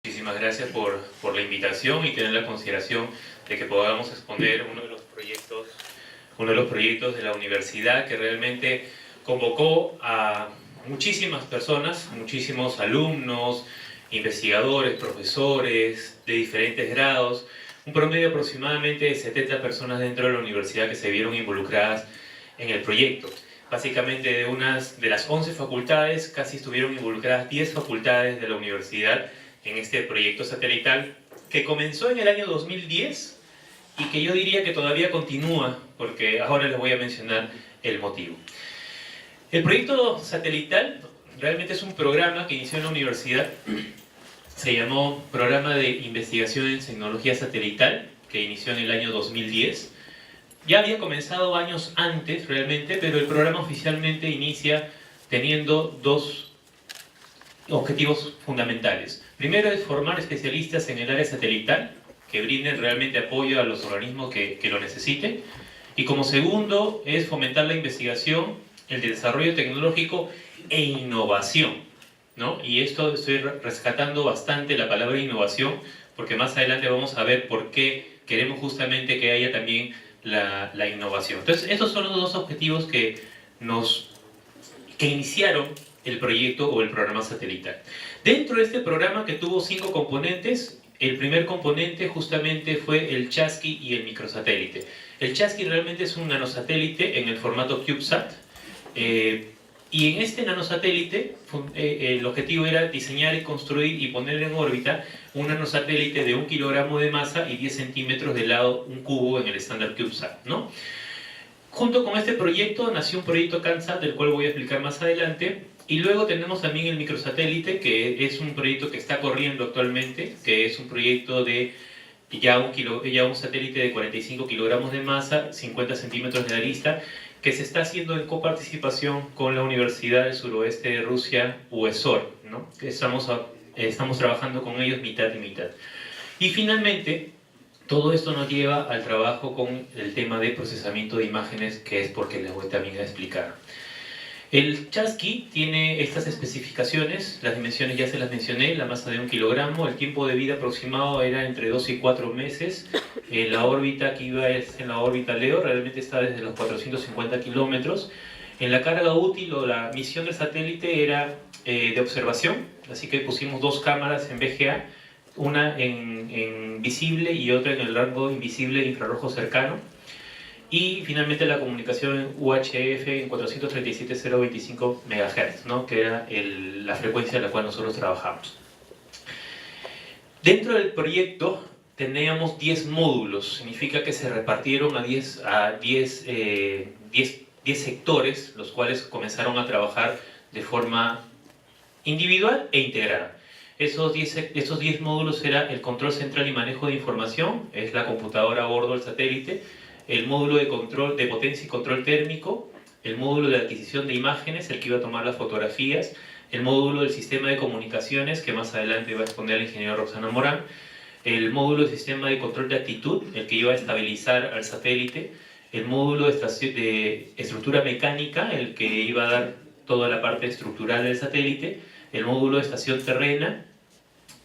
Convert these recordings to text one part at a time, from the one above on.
Muchísimas gracias por la invitación y tener la consideración de que podamos exponer uno de los proyectos de la universidad que realmente convocó a muchísimas personas, muchísimos alumnos, investigadores, profesores de diferentes grados, un promedio aproximadamente de 70 personas dentro de la universidad que se vieron involucradas en el proyecto. Básicamente de las 11 facultades, casi estuvieron involucradas 10 facultades de la universidad en este proyecto satelital que comenzó en el año 2010 y que yo diría que todavía continúa, porque ahora les voy a mencionar el motivo. El proyecto satelital realmente es un programa que inició en la universidad, se llamó Programa de Investigación en Tecnología Satelital, que inició en el año 2010. Ya había comenzado años antes realmente, pero el programa oficialmente inicia teniendo dos objetivos fundamentales. Primero es formar especialistas en el área satelital que brinden realmente apoyo a los organismos que lo necesiten. Y como segundo es fomentar la investigación, el desarrollo tecnológico e innovación, ¿no? Y esto estoy rescatando bastante la palabra innovación porque más adelante vamos a ver por qué queremos justamente que haya también la innovación. Entonces, estos son los dos objetivos que iniciaron el proyecto o el programa satelital. Dentro de este programa, que tuvo 5 componentes, el primer componente justamente fue el Chasqui y el microsatélite. El Chasqui realmente es un nanosatélite en el formato CubeSat, y en este nanosatélite el objetivo era diseñar y construir y poner en órbita un nanosatélite de 1 kilogramo de masa y 10 centímetros de lado, un cubo en el estándar CubeSat, ¿no? Junto con este proyecto nació un proyecto CanSat, del cual voy a explicar más adelante. Y luego tenemos también el microsatélite, que es un proyecto que está corriendo actualmente, que es un proyecto de ya un satélite de 45 kilogramos de masa, 50 centímetros de arista, que se está haciendo en coparticipación con la Universidad del Suroeste de Rusia, UESOR, ¿no? Estamos trabajando con ellos mitad y mitad. Y finalmente, todo esto nos lleva al trabajo con el tema de procesamiento de imágenes, que es porque les voy también a explicar. El Chasqui tiene estas especificaciones, las dimensiones ya se las mencioné, la masa de 1 kilogramo, el tiempo de vida aproximado era entre 2 y 4 meses, la órbita que iba es en la órbita LEO, realmente está desde los 450 kilómetros. En la carga útil o la misión del satélite era de observación, así que pusimos 2 cámaras en VGA, una en visible y otra en el rango invisible infrarrojo cercano. Y finalmente la comunicación en UHF en 437.025 MHz, ¿no? Que era la frecuencia en la cual nosotros trabajamos. Dentro del proyecto teníamos 10 módulos, significa que se repartieron a 10 sectores, los cuales comenzaron a trabajar de forma individual e integrada. Esos 10 módulos era el control central y manejo de información, es la computadora a bordo del satélite, el módulo de control de potencia y control térmico, el módulo de adquisición de imágenes, el que iba a tomar las fotografías, el módulo del sistema de comunicaciones, que más adelante va a exponer el ingeniero Roxana Morán, el módulo del sistema de control de actitud, el que iba a estabilizar al satélite, el módulo de estructura mecánica, el que iba a dar toda la parte estructural del satélite, el módulo de estación terrena,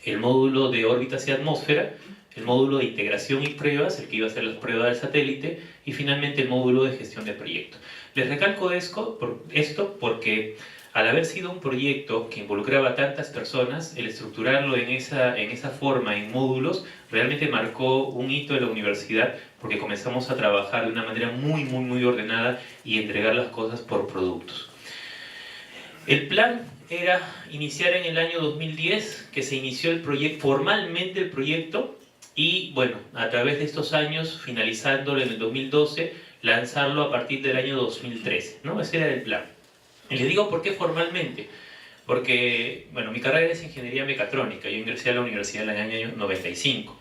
el módulo de órbitas y atmósfera, el módulo de integración y pruebas, el que iba a hacer las pruebas del satélite, y finalmente el módulo de gestión de proyectos. Les recalco esto porque al haber sido un proyecto que involucraba a tantas personas, el estructurarlo en esa forma, en módulos, realmente marcó un hito de la universidad, porque comenzamos a trabajar de una manera muy ordenada y entregar las cosas por productos. El plan era iniciar en el año 2010, que se inició formalmente el proyecto, y bueno, a través de estos años, finalizándolo en el 2012, lanzarlo a partir del año 2013, ¿no? Ese era el plan. Y les digo por qué formalmente, porque, bueno, mi carrera es ingeniería mecatrónica, yo ingresé a la universidad en el año 95.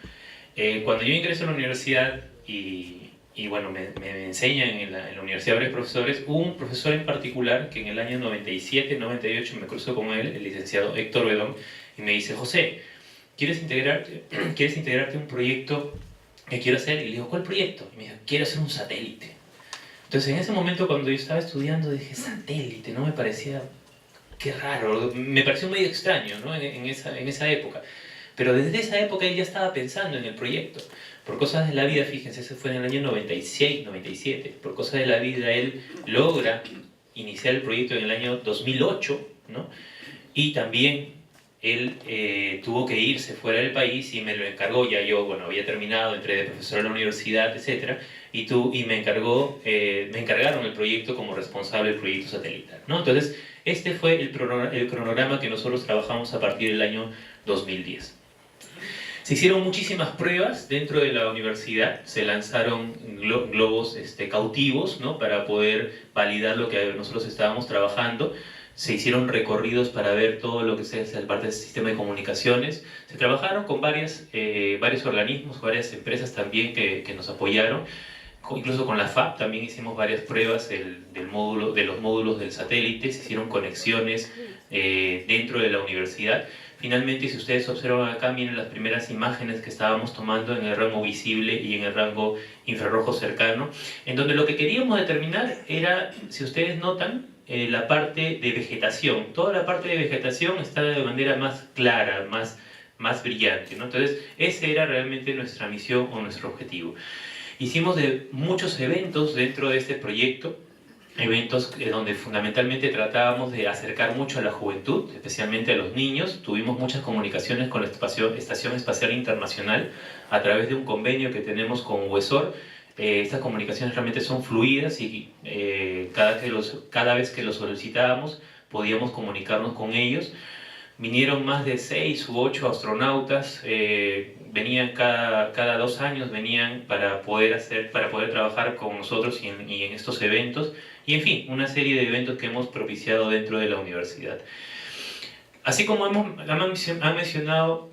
Cuando yo ingreso a la universidad y bueno, me enseñan en la universidad varios profesores, hubo un profesor en particular que en el año 97, 98 me cruzó con él, el licenciado Héctor Bedón, y me dice: José, ¿quieres integrarte a un proyecto que quiero hacer? Y le digo, ¿cuál proyecto? Y me dijo, quiero hacer un satélite. Entonces en ese momento cuando yo estaba estudiando dije, satélite, no me parecía, qué raro, me pareció medio extraño, ¿no? en esa época. Pero desde esa época él ya estaba pensando en el proyecto. Por cosas de la vida, fíjense, eso fue en el año 96, 97, por cosas de la vida él logra iniciar el proyecto en el año 2008, ¿no? Y también él tuvo que irse fuera del país y me lo encargó, ya yo, bueno, había terminado, entré de profesor a la universidad, etc. Y me encargaron el proyecto como responsable del proyecto satelital, ¿no? Entonces, este fue el cronograma que nosotros trabajamos a partir del año 2010. Se hicieron muchísimas pruebas dentro de la universidad, se lanzaron globos cautivos, ¿no? Para poder validar lo que nosotros estábamos trabajando. Se hicieron recorridos para ver todo lo que es la parte del sistema de comunicaciones. Se trabajaron con varios organismos, varias empresas también que nos apoyaron. Incluso con la FAP también hicimos varias pruebas de los módulos del satélite. Se hicieron conexiones dentro de la universidad. Finalmente, si ustedes observan acá, miren las primeras imágenes que estábamos tomando en el rango visible y en el rango infrarrojo cercano, en donde lo que queríamos determinar era, si ustedes notan, la parte de vegetación. Toda la parte de vegetación está de manera más clara, más brillante, ¿no? Entonces, ese era realmente nuestra misión o nuestro objetivo. Hicimos muchos eventos dentro de este proyecto, eventos donde fundamentalmente tratábamos de acercar mucho a la juventud, especialmente a los niños. Tuvimos muchas comunicaciones con la Estación Espacial Internacional a través de un convenio que tenemos con UESOR. Estas comunicaciones realmente son fluidas y cada vez que los solicitábamos podíamos comunicarnos con ellos. Vinieron más de 6 u 8 astronautas, venían cada 2 años, venían para poder trabajar con nosotros y en estos eventos, y en fin, una serie de eventos que hemos propiciado dentro de la universidad. Así como han mencionado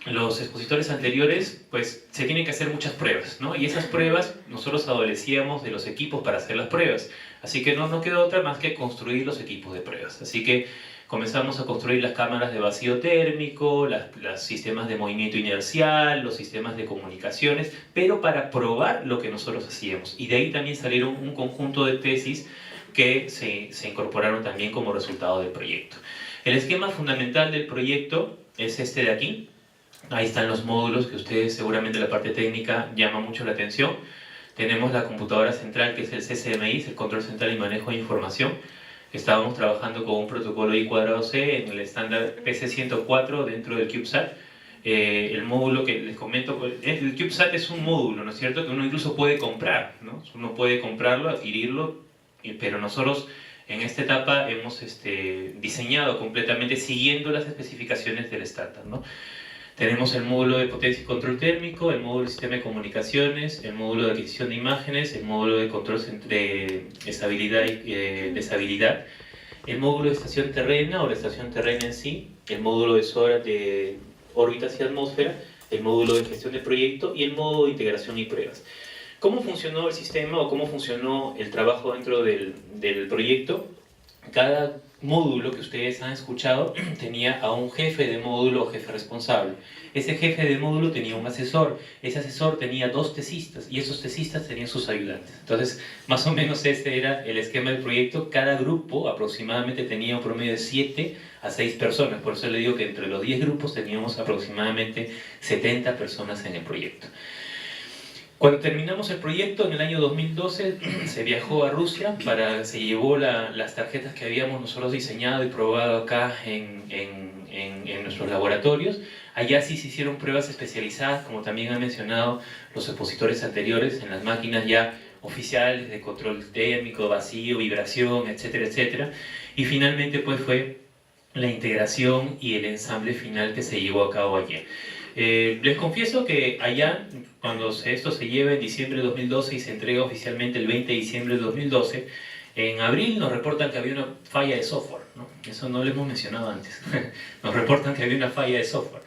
los expositores anteriores, pues se tienen que hacer muchas pruebas, ¿no? Y esas pruebas nosotros adolecíamos de los equipos para hacer las pruebas, así que no nos quedó otra más que construir los equipos de pruebas. Así que comenzamos a construir las cámaras de vacío térmico, los sistemas de movimiento inercial, los sistemas de comunicaciones, pero para probar lo que nosotros hacíamos. Y de ahí también salieron un conjunto de tesis que se incorporaron también como resultado del proyecto. El esquema fundamental del proyecto es este de aquí. Ahí están los módulos que ustedes seguramente la parte técnica llama mucho la atención. Tenemos la computadora central, que es el CCMI, el Control Central y Manejo de Información. Estábamos trabajando con un protocolo I²C en el estándar PC104 dentro del CubeSat. El módulo que les comento, el CubeSat es un módulo, ¿no es cierto?, que uno incluso puede comprar, ¿no? Uno puede comprarlo, adquirirlo, pero nosotros en esta etapa hemos diseñado completamente siguiendo las especificaciones del estándar, ¿no? Tenemos el módulo de potencia y control térmico, el módulo de sistema de comunicaciones, el módulo de adquisición de imágenes, el módulo de control de estabilidad y deshabilidad, el módulo de estación terrena o la estación terrena en sí, el módulo de órbitas y atmósfera, el módulo de gestión de proyecto y el módulo de integración y pruebas. ¿Cómo funcionó el sistema o cómo funcionó el trabajo dentro del proyecto? Cada módulo que ustedes han escuchado tenía a un jefe de módulo o jefe responsable. Ese jefe de módulo tenía un asesor, ese asesor tenía 2 tesistas y esos tesistas tenían sus ayudantes. Entonces, más o menos este era el esquema del proyecto. Cada grupo aproximadamente tenía un promedio de 7 a 6 personas, por eso le digo que entre los 10 grupos teníamos aproximadamente 70 personas en el proyecto. Cuando terminamos el proyecto en el año 2012 se viajó a Rusia, se llevó las tarjetas que habíamos nosotros diseñado y probado acá en nuestros laboratorios. Allá sí se hicieron pruebas especializadas, como también han mencionado los expositores anteriores, en las máquinas ya oficiales de control térmico, vacío, vibración, etcétera, etcétera. Y finalmente pues fue la integración y el ensamble final que se llevó a cabo allí. Les confieso que allá, cuando esto se lleva en diciembre de 2012 y se entrega oficialmente el 20 de diciembre de 2012, en abril nos reportan que había una falla de software, ¿no? Eso no lo hemos mencionado antes. Nos reportan que había una falla de software.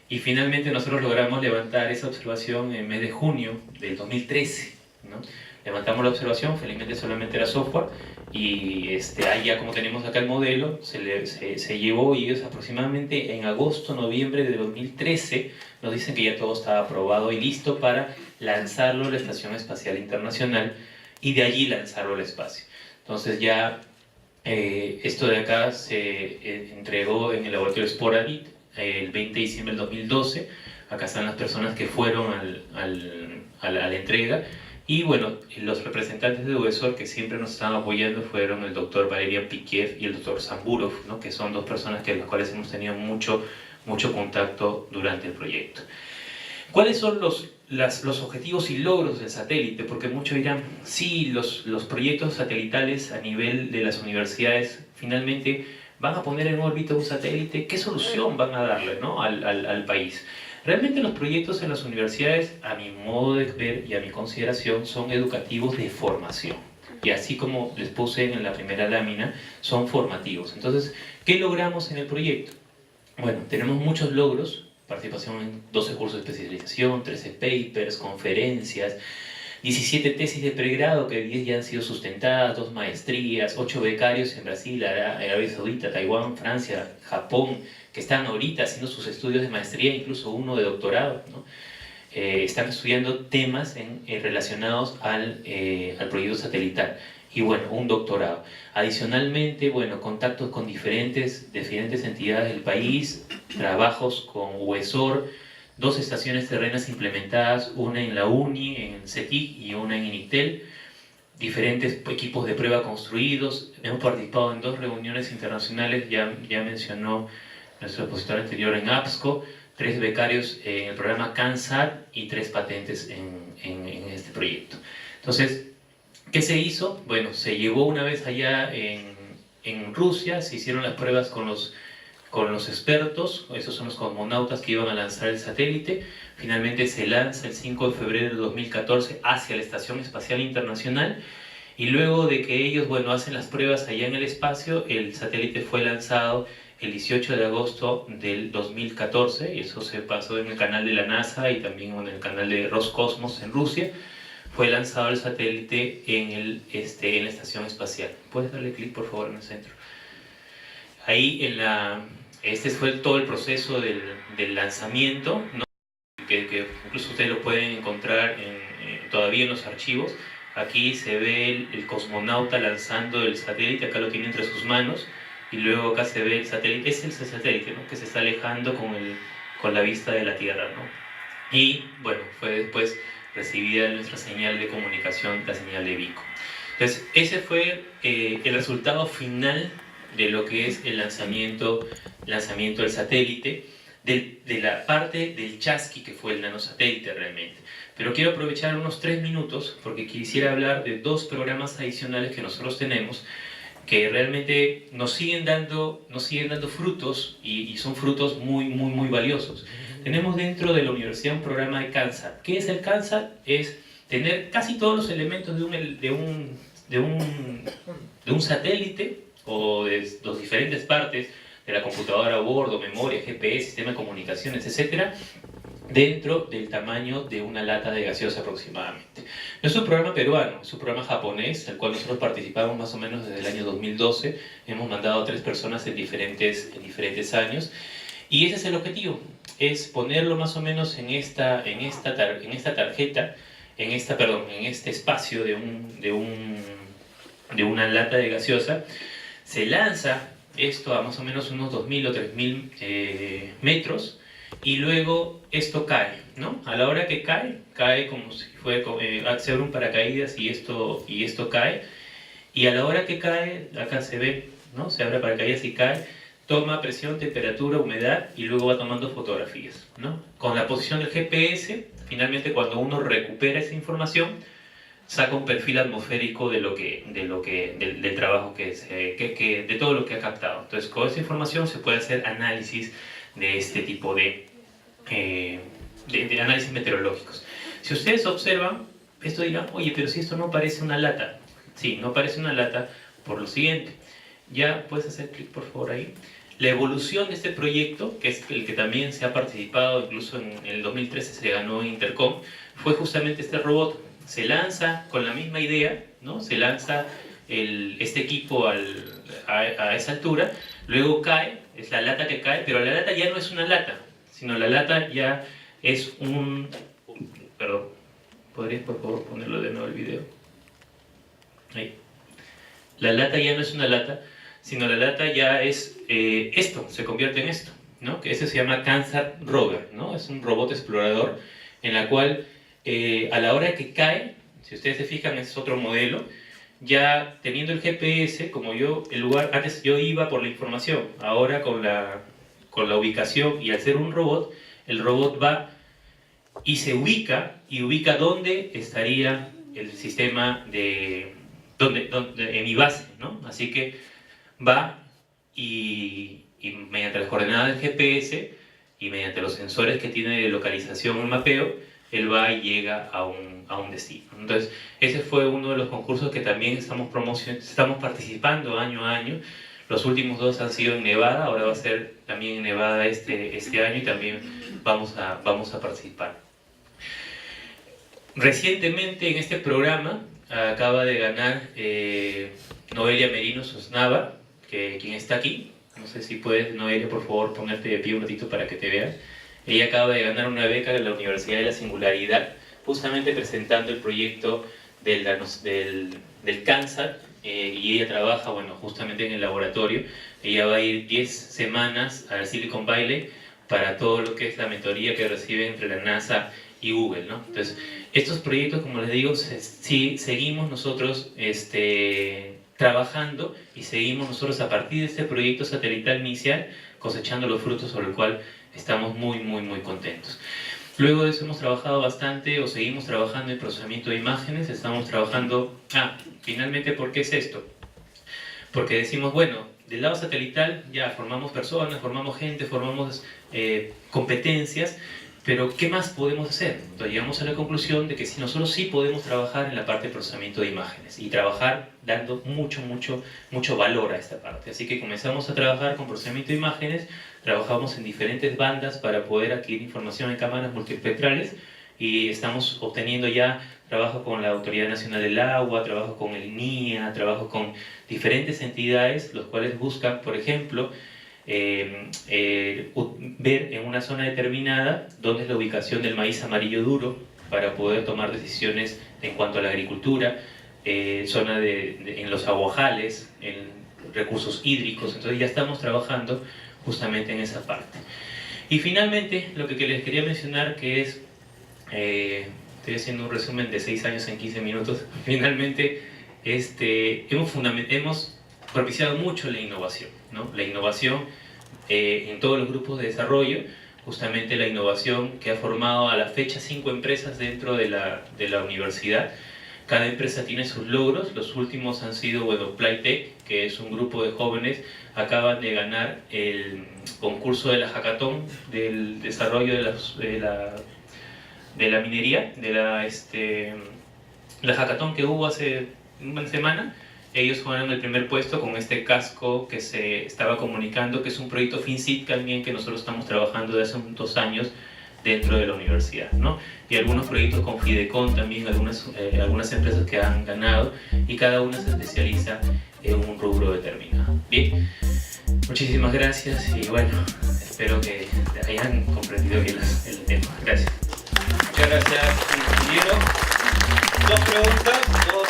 Y finalmente nosotros logramos levantar esa observación en el mes de junio del 2013, ¿no? Levantamos la observación, felizmente solamente era software, y ahí ya como tenemos acá el modelo, se llevó, y ellos aproximadamente en agosto, noviembre de 2013 nos dicen que ya todo estaba aprobado y listo para lanzarlo a la Estación Espacial Internacional y de allí lanzarlo al espacio. Entonces ya esto de acá se entregó en el laboratorio Sporadit el 20 de diciembre del 2012. Acá están las personas que fueron a la entrega. Y bueno, los representantes de UESOR que siempre nos estaban apoyando fueron el doctor Valerian Pikiev y el doctor Samburov, ¿no? Que son dos personas con las cuales hemos tenido mucho contacto durante el proyecto. ¿Cuáles son los objetivos y logros del satélite? Porque muchos dirán, sí, los proyectos satelitales a nivel de las universidades finalmente van a poner en órbita un satélite. ¿Qué solución van a darle, ¿no? al país? Realmente los proyectos en las universidades, a mi modo de ver y a mi consideración, son educativos de formación. Y así como les puse en la primera lámina, son formativos. Entonces, ¿qué logramos en el proyecto? Bueno, tenemos muchos logros: participación en 12 cursos de especialización, 13 papers, conferencias, 17 tesis de pregrado, que 10 ya han sido sustentadas, 2 maestrías, 8 becarios en Brasil, Arabia Saudita, Taiwán, Francia, Japón, que están ahorita haciendo sus estudios de maestría, incluso uno de doctorado, ¿no? Están estudiando temas relacionados al proyecto satelital. Y bueno, un doctorado. Adicionalmente, bueno, contactos con diferentes entidades del país, trabajos con UESOR, 2 estaciones terrenas implementadas, una en la UNI, en el CETIC, y una en INITEL, diferentes equipos de prueba construidos. Hemos participado en 2 reuniones internacionales, ya mencionó nuestro expositor anterior, en APSCO, 3 becarios en el programa CANSAT y 3 patentes en este proyecto. Entonces, ¿qué se hizo? Bueno, se llevó una vez allá en Rusia, se hicieron las pruebas con los expertos, esos son los cosmonautas que iban a lanzar el satélite. Finalmente se lanza el 5 de febrero de 2014 hacia la Estación Espacial Internacional, y luego de que ellos, bueno, hacen las pruebas allá en el espacio, el satélite fue lanzado el 18 de agosto del 2014, y eso se pasó en el canal de la NASA y también en el canal de Roscosmos en Rusia. Fue lanzado el satélite en la estación espacial. ¿Puedes darle clic, por favor, en el centro? Ahí este fue todo el proceso del lanzamiento, ¿no? que incluso ustedes lo pueden encontrar todavía en los archivos. Aquí se ve el cosmonauta lanzando el satélite, acá lo tiene entre sus manos, y luego acá se ve el satélite, es el satélite, ¿no? Que se está alejando con la vista de la Tierra, ¿no? Y bueno, fue después recibida nuestra señal de comunicación, la señal de Vico. Entonces, ese fue el resultado final de lo que es el lanzamiento del satélite, de la parte del chasqui, que fue el nanosatélite realmente. Pero quiero aprovechar unos 3 minutos porque quisiera hablar de 2 programas adicionales que nosotros tenemos, que realmente nos siguen dando frutos, y son frutos muy valiosos. Tenemos dentro de la universidad un programa de CANSAT. ¿Qué es el CANSAT? Es tener casi todos los elementos de un satélite, o de las diferentes partes de la computadora a bordo, memoria, GPS, sistema de comunicaciones, etcétera, dentro del tamaño de una lata de gaseosa aproximadamente. No es un programa peruano, es un programa japonés, al cual nosotros participamos más o menos desde el año 2012. Hemos mandado a 3 personas en diferentes años, y ese es el objetivo, es ponerlo más o menos en esta tarjeta, en este espacio de una lata de gaseosa. Se lanza esto a más o menos unos 2.000 o 3.000 metros, y luego esto cae, ¿no? A la hora que cae como si fuera, se abre un paracaídas y esto cae, y a la hora que cae, acá se ve, ¿no? Se abre paracaídas y cae, toma presión, temperatura, humedad, y luego va tomando fotografías, ¿no? Con la posición del GPS, finalmente cuando uno recupera esa información, saca un perfil atmosférico del trabajo de todo lo que ha captado. Entonces, con esa información se puede hacer análisis de este tipo de análisis meteorológicos. Si ustedes observan, esto dirán, oye, pero si esto no parece una lata. Sí, no parece una lata por lo siguiente. Ya puedes hacer clic, por favor, ahí. La evolución de este proyecto, que es el que también se ha participado, incluso en el 2013 se ganó Intercom, fue justamente este robot. se lanza con la misma idea, ¿no? Se lanza este equipo a esa altura, luego cae, es la lata que cae, pero la lata ya no es una lata, sino la lata ya es un... Perdón, ¿podrías por favor ponerlo de nuevo el video? Ahí. La lata ya no es una lata, sino la lata ya es esto, se convierte en esto, ¿no? Que ese se llama Kansat Rover, ¿no? Es un robot explorador en la cual a la hora que cae, si ustedes se fijan, es otro modelo, ya teniendo el GPS, como el lugar, antes yo iba por la información, ahora con la ubicación y al ser un robot, el robot va y se ubica, dónde estaría el sistema en mi base, ¿no? Así que va y mediante las coordenadas del GPS y mediante los sensores que tiene de localización el mapeo, él va y llega a un destino. Entonces, ese fue uno de los concursos que también estamos participando año a año. Los últimos 2 han sido en Nevada, ahora va a ser también en Nevada este año y también vamos a participar. Recientemente en este programa acaba de ganar Noelia Merino Sosnava, quien está aquí. No sé si puedes, Noelia, por favor, ponerte de pie un ratito para que te vean. Ella acaba de ganar una beca de la Universidad de la Singularidad, justamente presentando el proyecto del Kansat, y ella trabaja, bueno, justamente en el laboratorio. Ella va a ir 10 semanas al Silicon Valley para todo lo que es la mentoría que recibe entre la NASA y Google, ¿no? Entonces, estos proyectos, como les digo, sí, seguimos nosotros trabajando y seguimos nosotros a partir de este proyecto satelital inicial cosechando los frutos sobre el cual estamos muy contentos. Luego de eso hemos trabajado bastante o seguimos trabajando en procesamiento de imágenes, estamos trabajando... finalmente, ¿por qué es esto? Porque decimos, bueno, del lado satelital ya formamos personas, formamos gente, formamos competencias, pero ¿qué más podemos hacer? Entonces llegamos a la conclusión de que si nosotros sí podemos trabajar en la parte de procesamiento de imágenes y trabajar dando mucho valor a esta parte. Así que comenzamos a trabajar con procesamiento de imágenes, trabajamos en diferentes bandas para poder adquirir información en cámaras multiespectrales y estamos obteniendo ya trabajo con la Autoridad Nacional del Agua, trabajo con el INIA, trabajo con diferentes entidades, los cuales buscan, por ejemplo, ver en una zona determinada dónde es la ubicación del maíz amarillo duro para poder tomar decisiones en cuanto a la agricultura, zona en los aguajales, en recursos hídricos. Entonces ya estamos trabajando justamente en esa parte. Y finalmente, lo que les quería mencionar, que es, estoy haciendo un resumen de 6 años en 15 minutos, finalmente hemos propiciado mucho la innovación, ¿no? La innovación en todos los grupos de desarrollo, justamente la innovación que ha formado a la fecha 5 empresas dentro de la universidad. Cada empresa tiene sus logros, los últimos han sido, bueno, Playtech, que es un grupo de jóvenes, acaban de ganar el concurso de la hackathon del desarrollo de la minería, la hackathon que hubo hace una semana. Ellos ganaron el primer puesto con este casco que se estaba comunicando, que es un proyecto FinSit también que nosotros estamos trabajando desde hace 2 años dentro de la universidad, ¿no? Y algunos proyectos con Fidecon también, algunas empresas que han ganado, y cada una se especializa en un rubro determinado. Bien, muchísimas gracias y bueno, espero que hayan comprendido bien el tema. Gracias. Muchas gracias, ingeniero. 2 preguntas, 2